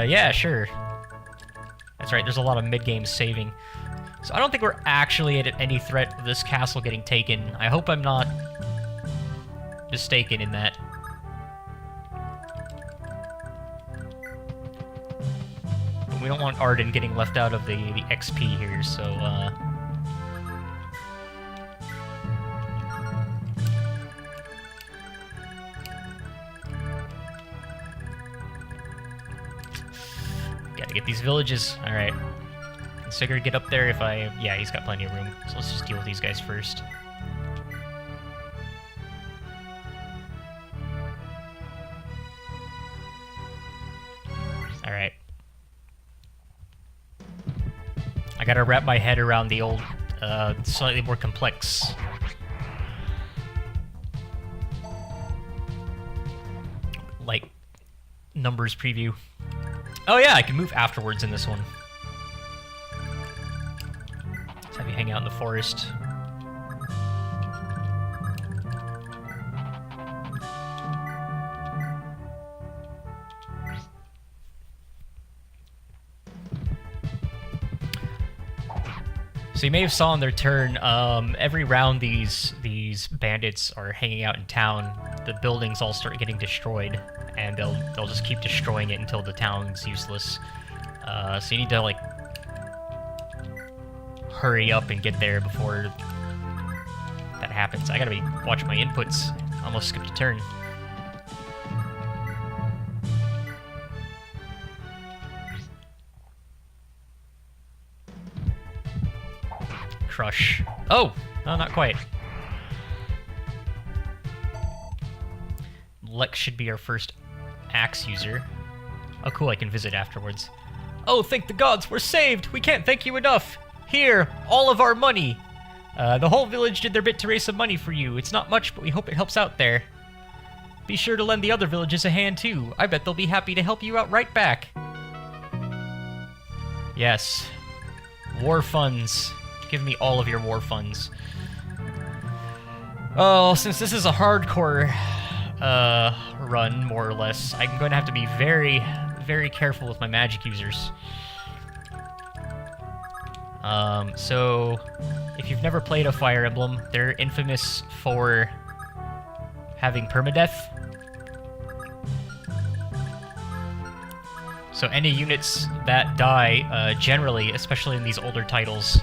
Yeah, sure. That's right, there's a lot of mid-game saving. So I don't think we're actually at any threat of this castle getting taken. I hope I'm not mistaken in that. But we don't want Arden getting left out of the XP here, so, gotta get these villages. Alright. Can Sigurd get up there if I... Yeah, he's got plenty of room. So let's just deal with these guys first. Alright. I gotta wrap my head around the old, slightly more complex... like, numbers preview. Oh yeah, I can move afterwards in this one. Let's have you hang out in the forest. So you may have saw on their turn, every round these bandits are hanging out in town, the buildings all start getting destroyed, and they'll just keep destroying it until the town's useless. So you need to, like, hurry up and get there before that happens. I gotta be watching my inputs. Almost skipped a turn. Crush. Oh! No, not quite. Lex should be our first axe user. Oh cool, I can visit afterwards. Oh, thank the gods, we're saved! We can't thank you enough! Here, all of our money! The whole village did their bit to raise some money for you. It's not much, but we hope it helps out there. Be sure to lend the other villages a hand too. I bet they'll be happy to help you out right back. Yes. War funds. Give me all of your war funds. Oh, since this is a hardcore run, more or less, I'm going to have to be very, very careful with my magic users. So, if you've never played a Fire Emblem, they're infamous for having permadeath. So any units that die, generally, especially in these older titles,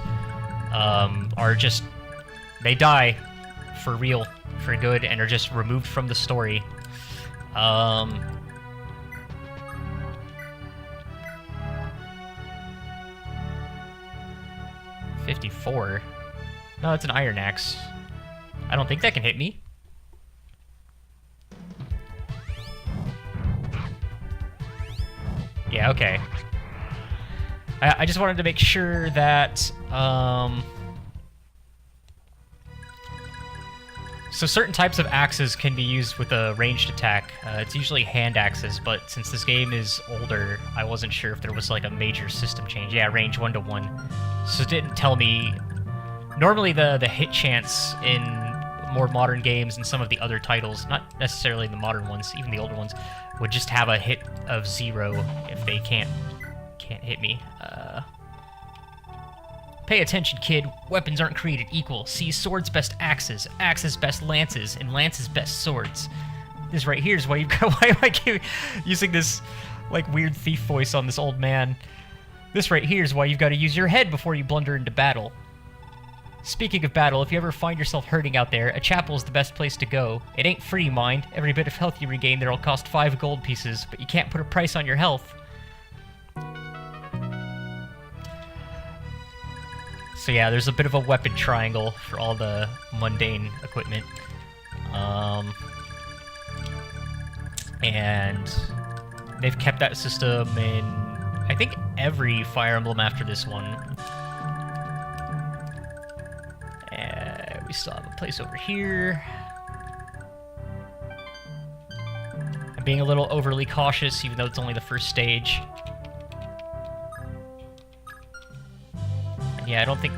are just... they die for real, for good, and are just removed from the story. 54? No, it's an iron axe. I don't think that can hit me. Yeah, okay. I just wanted to make sure that, so certain types of axes can be used with a ranged attack. It's usually hand axes, but since this game is older, I wasn't sure if there was like a major system change. Yeah, range 1-to-1. So it didn't tell me... Normally the hit chance in more modern games and some of the other titles, not necessarily the modern ones, even the older ones, would just have a hit of 0 if they can't hit me. Pay attention, kid. Weapons aren't created equal. See, swords best axes, axes best lances, and lances best swords. This right here is why you've got... Why am I keep using this, like, weird thief voice on this old man? This right here is why you've got to use your head before you blunder into battle. Speaking of battle, if you ever find yourself hurting out there, a chapel is the best place to go. It ain't free, mind. Every bit of health you regain there'll cost 5 gold pieces, but you can't put a price on your health. So yeah, there's a bit of a weapon triangle for all the mundane equipment. And they've kept that system in, I think, every Fire Emblem after this one. we still have a place over here. I'm being a little overly cautious, even though it's only the first stage. And yeah, I don't think...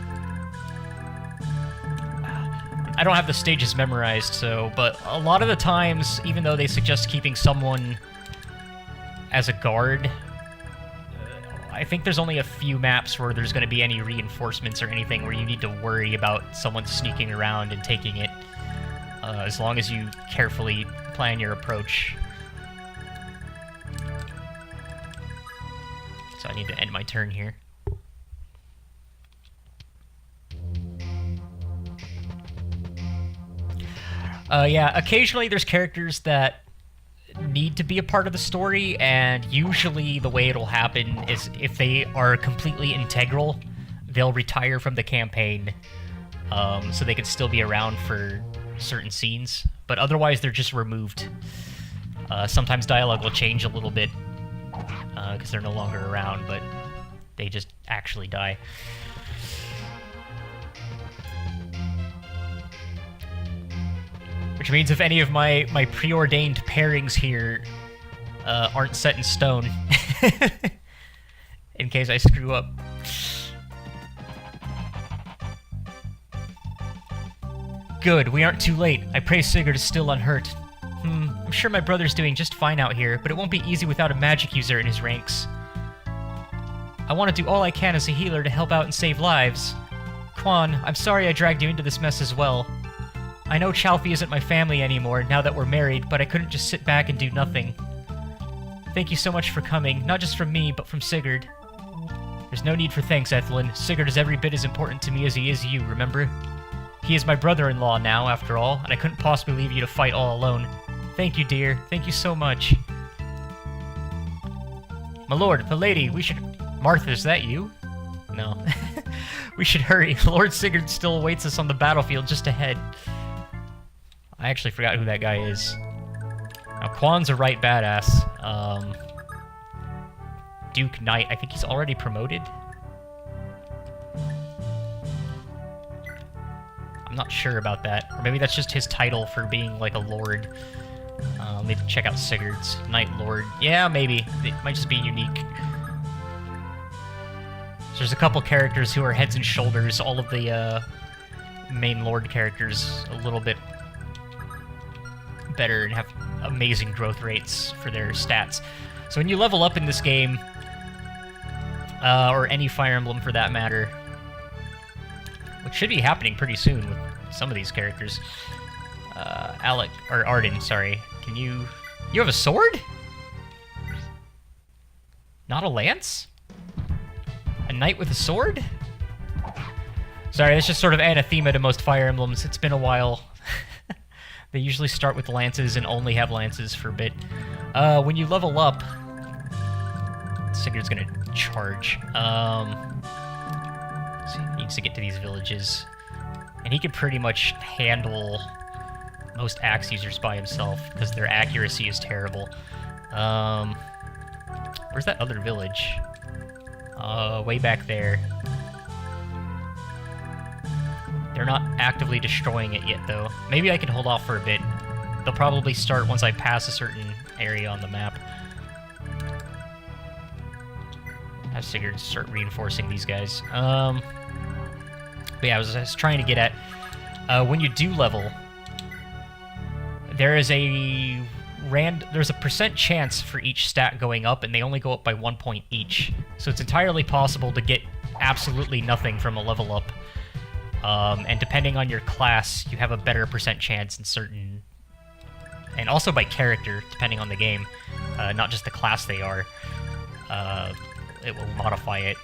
I don't have the stages memorized, so... But a lot of the times, even though they suggest keeping someone as a guard, I think there's only a few maps where there's going to be any reinforcements or anything where you need to worry about someone sneaking around and taking it, as long as you carefully plan your approach. So I need to end my turn here. Yeah, occasionally there's characters that need to be a part of the story, and usually the way it'll happen is if they are completely integral, they'll retire from the campaign, so they can still be around for certain scenes, but otherwise they're just removed. Sometimes dialogue will change a little bit, because they're no longer around, but they just actually die. Which means if any of my preordained pairings here aren't set in stone, in case I screw up. Good, we aren't too late. I pray Sigurd is still unhurt. I'm sure my brother's doing just fine out here, but it won't be easy without a magic user in his ranks. I want to do all I can as a healer to help out and save lives. Quan, I'm sorry I dragged you into this mess as well. I know Chalfie isn't my family anymore now that we're married, but I couldn't just sit back and do nothing. Thank you so much for coming, not just from me, but from Sigurd. There's no need for thanks, Ethelyn. Sigurd is every bit as important to me as he is you, remember? He is my brother-in-law now, after all, and I couldn't possibly leave you to fight all alone. Thank you, dear. Thank you so much. My lord, milady, we should... Martha, is that you? No. We should hurry. Lord Sigurd still awaits us on the battlefield just ahead. I actually forgot who that guy is. Now, Quan's a right badass. Duke Knight, I think he's already promoted. I'm not sure about that. Or maybe that's just his title for being, like, a lord. Let me check out Sigurd's. Knight Lord. Yeah, maybe. It might just be unique. So there's a couple characters who are heads and shoulders. All of the main lord characters a little bit better and have amazing growth rates for their stats. So when you level up in this game, or any Fire Emblem for that matter, which should be happening pretty soon with some of these characters. Alec, or Arden, sorry. Can you... You have a sword? Not a lance? A knight with a sword? Sorry, that's just sort of anathema to most Fire Emblems. It's been a while. They usually start with lances and only have lances for a bit. When you level up... Sigurd's gonna charge. So he needs to get to these villages. And he can pretty much handle most axe users by himself, because their accuracy is terrible. Where's that other village? Way back there. They're not actively destroying it yet, though. Maybe I can hold off for a bit. They'll probably start once I pass a certain area on the map. I figured start reinforcing these guys. But yeah, I was trying to get at... when you do level, there's a percent chance for each stat going up, and they only go up by 1 point each. So it's entirely possible to get absolutely nothing from a level up. And depending on your class, you have a better percent chance in certain... And also by character, depending on the game. Not just the class they are. It will modify it,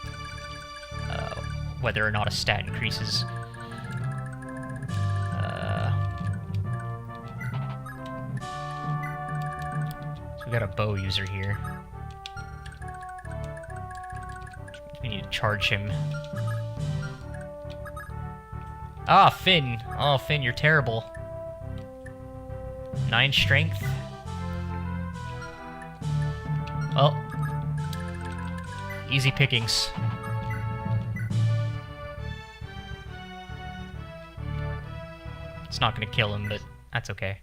whether or not a stat increases. So we got a bow user here. We need to charge him. Ah, Finn! Oh, Finn, you're terrible. 9 strength. Well, easy pickings. It's not gonna kill him, but that's okay.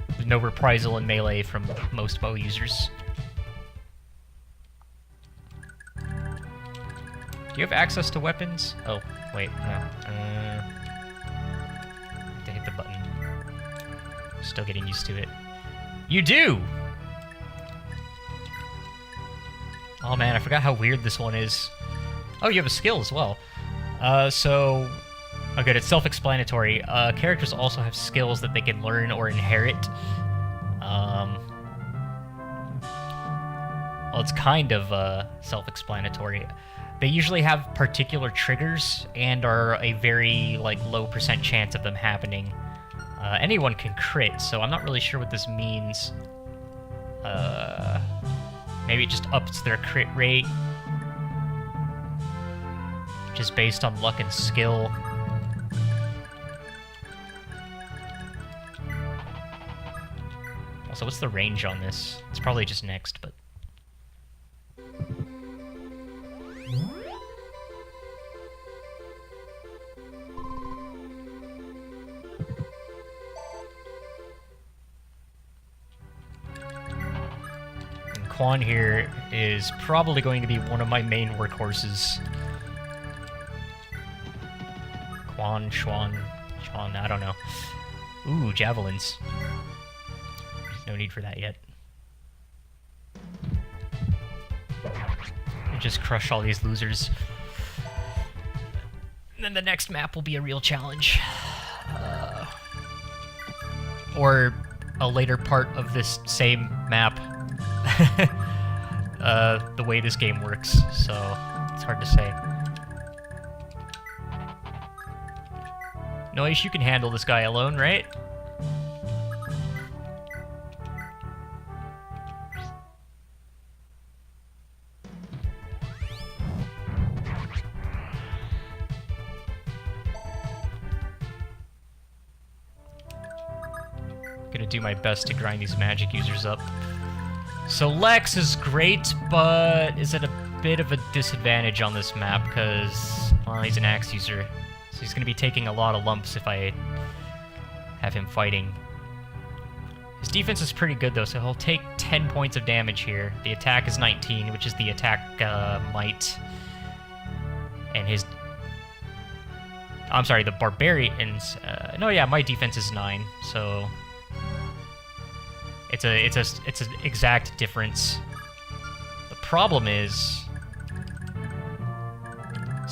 There's no reprisal in melee from most bow users. Do you have access to weapons? Oh, wait, no. To hit the button. Still getting used to it. You do! Oh man, I forgot how weird this one is. Oh, you have a skill as well. Oh good, it's self-explanatory. Characters also have skills that they can learn or inherit. Well, it's kind of self-explanatory. They usually have particular triggers and are a very low % chance of them happening. Anyone can crit, so I'm not really sure what this means. Maybe it just ups their crit rate, which is based on luck and skill. Also, what's the range on this? It's probably just next, but... Quan here is probably going to be one of my main workhorses. Quan, Chuan, I don't know. Ooh, javelins. No need for that yet. Just crush all these losers. And then the next map will be a real challenge. Or a later part of this same map. The way this game works, so it's hard to say. Noise, you can handle this guy alone, right? Gonna do my best to grind these magic users up. So Lex is great, but is at a bit of a disadvantage on this map because, well, he's an axe user. So he's going to be taking a lot of lumps if I have him fighting. His defense is pretty good though, so he'll take 10 points of damage here. The attack is 19, which is the attack might. And his... I'm sorry, the barbarians... no, yeah, my defense is 9, so... It's an exact difference. The problem is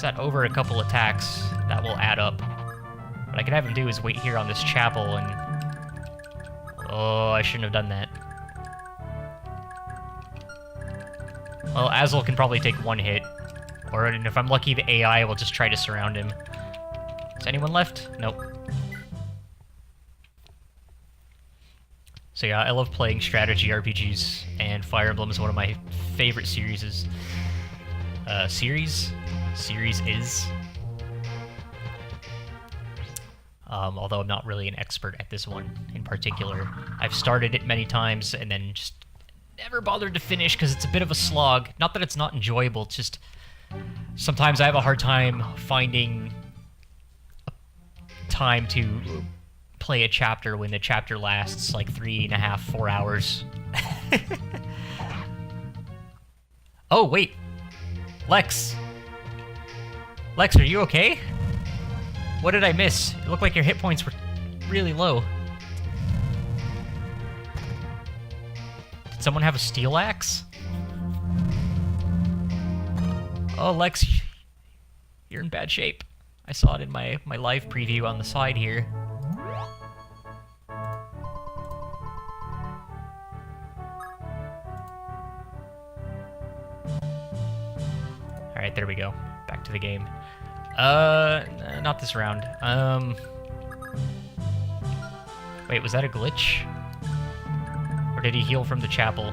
that over a couple attacks, that will add up. What I can have him do is wait here on this chapel and... Oh, I shouldn't have done that. Well, Azel can probably take one hit. Or if I'm lucky, the AI will just try to surround him. Is anyone left? Nope. So yeah, I love playing strategy RPGs, and Fire Emblem is one of my favorite series. Although I'm not really an expert at this one in particular. I've started it many times and then just never bothered to finish because it's a bit of a slog. Not that it's not enjoyable, it's just sometimes I have a hard time finding time to play a chapter when the chapter lasts like 3.5, 4 hours. Oh, wait. Lex, are you okay? What did I miss? It looked like your hit points were really low. Did someone have a steel axe? Oh, Lex, you're in bad shape. I saw it in my live preview on the side here. Alright, there we go. Back to the game. Not this round. Wait, was that a glitch? Or did he heal from the chapel?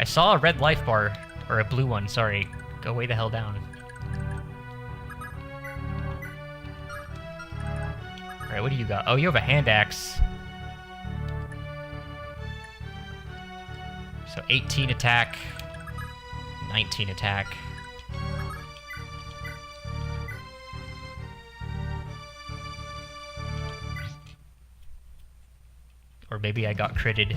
I saw a red life bar, or a blue one, sorry. Go way the hell down. Alright, what do you got? Oh, you have a hand axe. So 18 attack, 19 attack. Or maybe I got critted.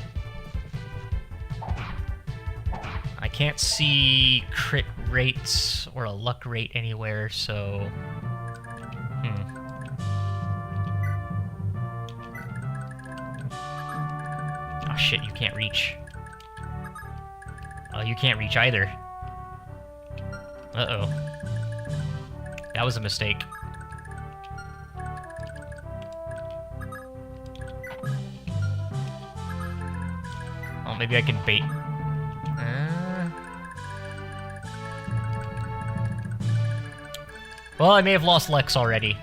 I can't see crit rates or a luck rate anywhere, so... Oh shit, you can't reach. Oh, you can't reach either. Uh-oh. That was a mistake. Oh, maybe I can bait. Well, I may have lost Lex already.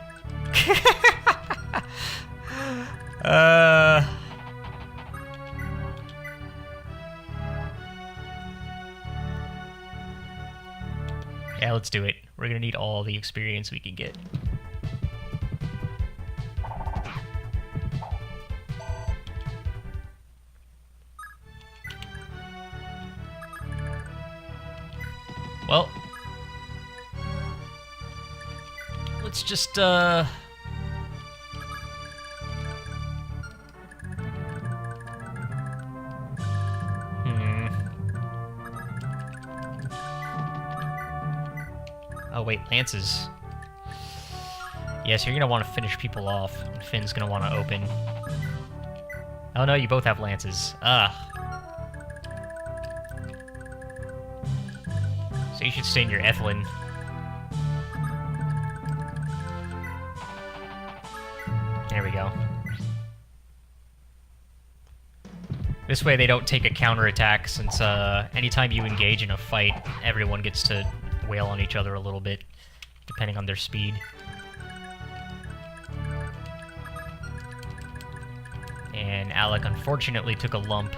Yeah, let's do it. We're gonna need all the experience we can get. Well, let's just, Oh wait, lances. Yes, you're gonna want to finish people off, and Finn's gonna want to open. Oh no, you both have lances. So you should stay in your Ethelyn. There we go. This way they don't take a counterattack, since anytime you engage in a fight, everyone gets to wail on each other a little bit, depending on their speed. And Alec unfortunately took a lump.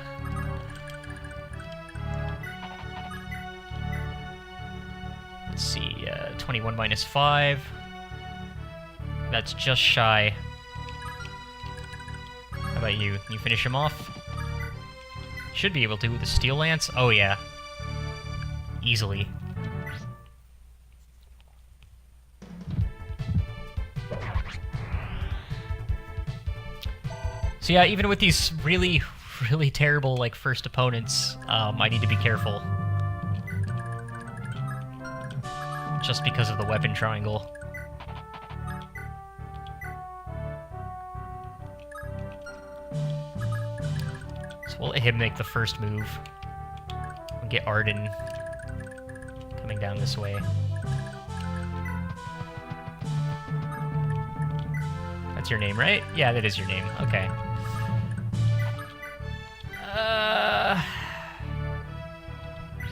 Let's see, 21 minus 5. That's just shy. How about you? Can you finish him off? Should be able to with the Steel Lance. Oh yeah. Easily. So yeah, even with these really, really terrible, like, first opponents, I need to be careful. Just because of the weapon triangle. So we'll let him make the first move. We'll get Arden coming down this way. That's your name, right? Yeah, that is your name. Okay.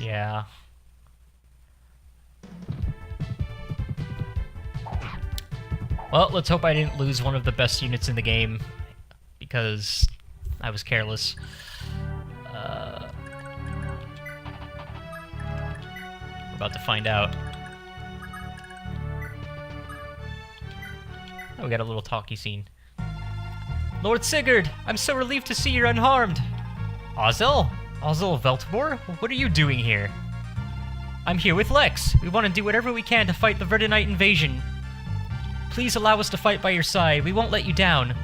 Yeah. Well, let's hope I didn't lose one of the best units in the game, because I was careless. We're about to find out. Oh, we got a little talkie scene. Lord Sigurd, I'm so relieved to see you're unharmed. Ozil? Ozil Veltmore? What are you doing here? I'm here with Lex. We want to do whatever we can to fight the Verdunite invasion. Please allow us to fight by your side. We won't let you down.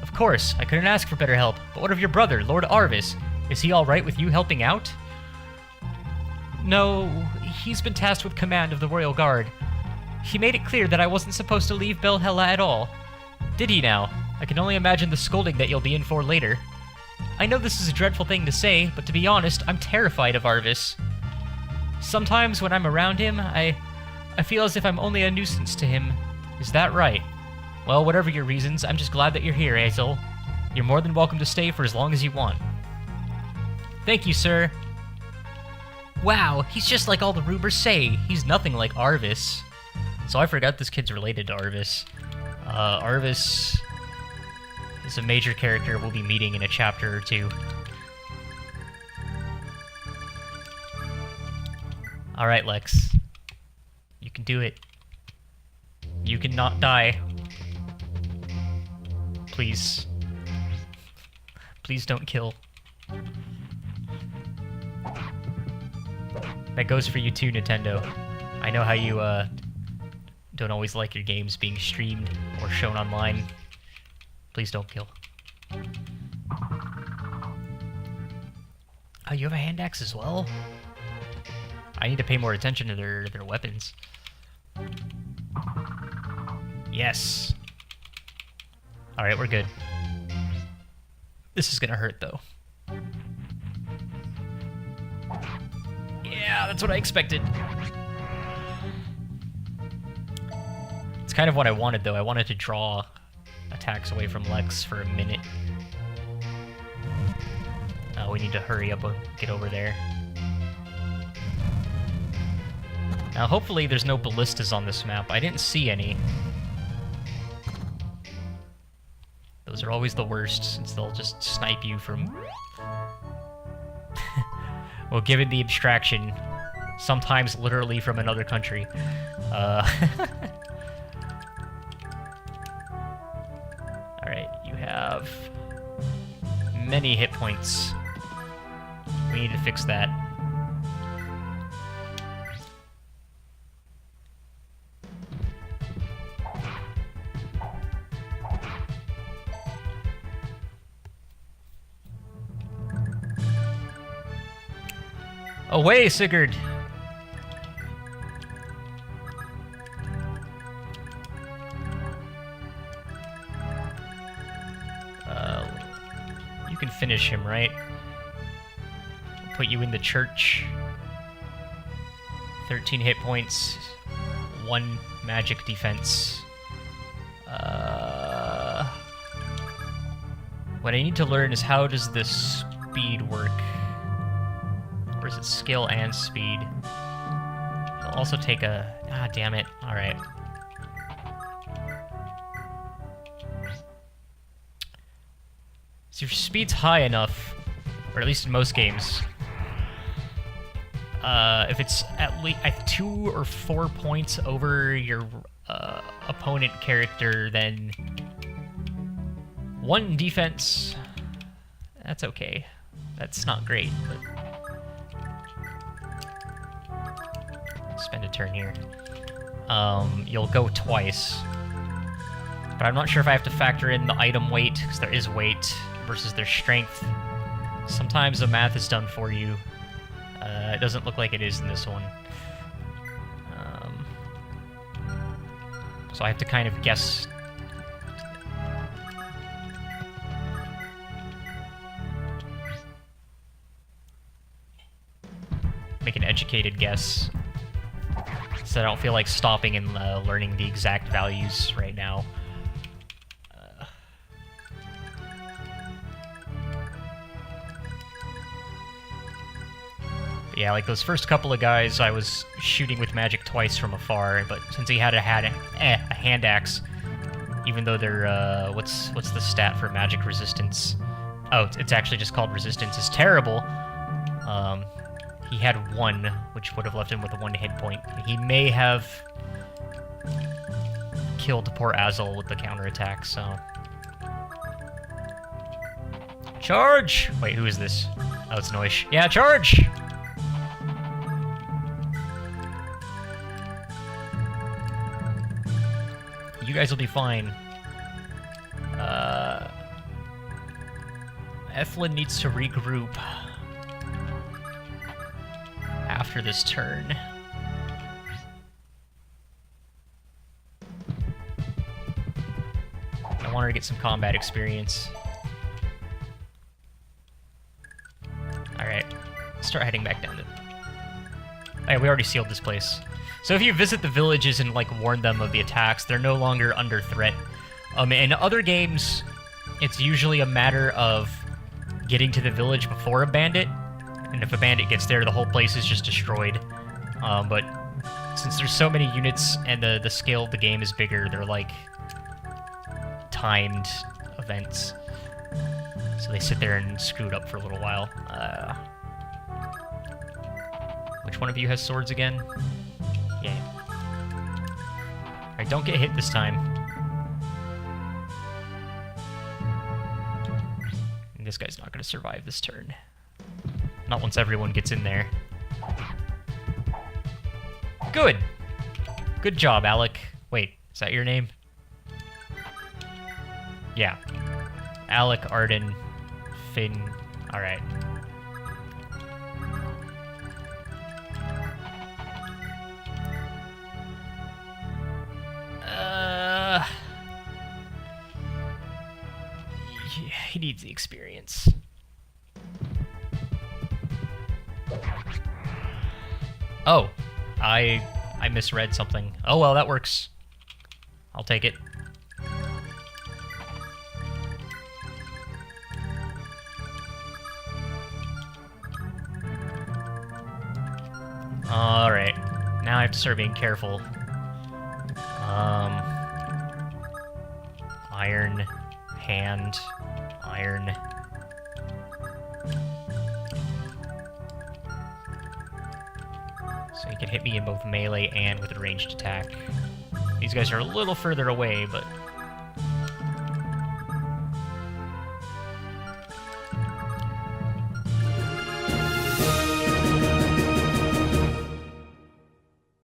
Of course, I couldn't ask for better help, but what of your brother, Lord Arvis? Is he alright with you helping out? No, he's been tasked with command of the Royal Guard. He made it clear that I wasn't supposed to leave Belhella at all. Did he now? I can only imagine the scolding that you'll be in for later. I know this is a dreadful thing to say, but to be honest, I'm terrified of Arvis. Sometimes when I'm around him, I feel as if I'm only a nuisance to him. Is that right? Well, whatever your reasons, I'm just glad that you're here, Hazel. You're more than welcome to stay for as long as you want. Thank you, sir. Wow, he's just like all the rumors say. He's nothing like Arvis. So I forgot this kid's related to Arvis. Arvis is a major character we'll be meeting in a chapter or two. Alright, Lex. You can do it. You can not die. Please. Please don't kill. That goes for you too, Nintendo. I know how you, don't always like your games being streamed or shown online. Please don't kill. Oh, you have a hand axe as well? I need to pay more attention to their weapons. Yes. Alright, we're good. This is gonna hurt, though. Yeah, that's what I expected. It's kind of what I wanted, though. I wanted to draw attacks away from Lex for a minute. We need to hurry up and get over there. Now, hopefully there's no ballistas on this map. I didn't see any. Those are always the worst, since they'll just snipe you from... Well, given the abstraction, sometimes literally from another country. Alright, you have many hit points. We need to fix that. Away, Sigurd! You can finish him, right? We'll put you in the church. 13 hit points, 1 magic defense. What I need to learn is how does this speed work? Or is it skill and speed? It'll also take a... Ah, damn it. Alright. So your speed's high enough, or at least in most games, if it's at least 2 or 4 points over your opponent character, then 1 defense, that's okay. That's not great, but... Spend a turn here. You'll go twice. But I'm not sure if I have to factor in the item weight, because there is weight, versus their strength. Sometimes the math is done for you. It doesn't look like it is in this one. So I have to kind of guess. Make an educated guess. So I don't feel like stopping and learning the exact values right now. Yeah, like those first couple of guys, I was shooting with magic twice from afar, but since he had a hand axe, even though they're, what's the stat for magic resistance? Oh, it's actually just called resistance, is terrible. He had 1, which would have left him with a 1 hit point. He may have killed poor Azel with the counterattack, so... Charge! Wait, who is this? Oh, it's Noish. Yeah, charge! You guys will be fine. Eflin needs to regroup after this turn. I want her to get some combat experience. Alright, start heading back down to... Hey, we already sealed this place. So if you visit the villages and, like, warn them of the attacks, they're no longer under threat. In other games, it's usually a matter of getting to the village before a bandit, and if a bandit gets there, the whole place is just destroyed. But since there's so many units and the scale of the game is bigger, they're, like, timed events. So they sit there and screw it up for a little while. Which one of you has swords again? Yeah. Alright, don't get hit this time. And this guy's not going to survive this turn. Not once everyone gets in there. Good! Good job, Alec. Wait, is that your name? Yeah. Alec, Arden, Finn. Alright. He needs the experience. Oh, I misread something. Oh well, that works. I'll take it. Alright. Now I have to start being careful. Iron. Hand. Iron. So he can hit me in both melee and with a ranged attack. These guys are a little further away, but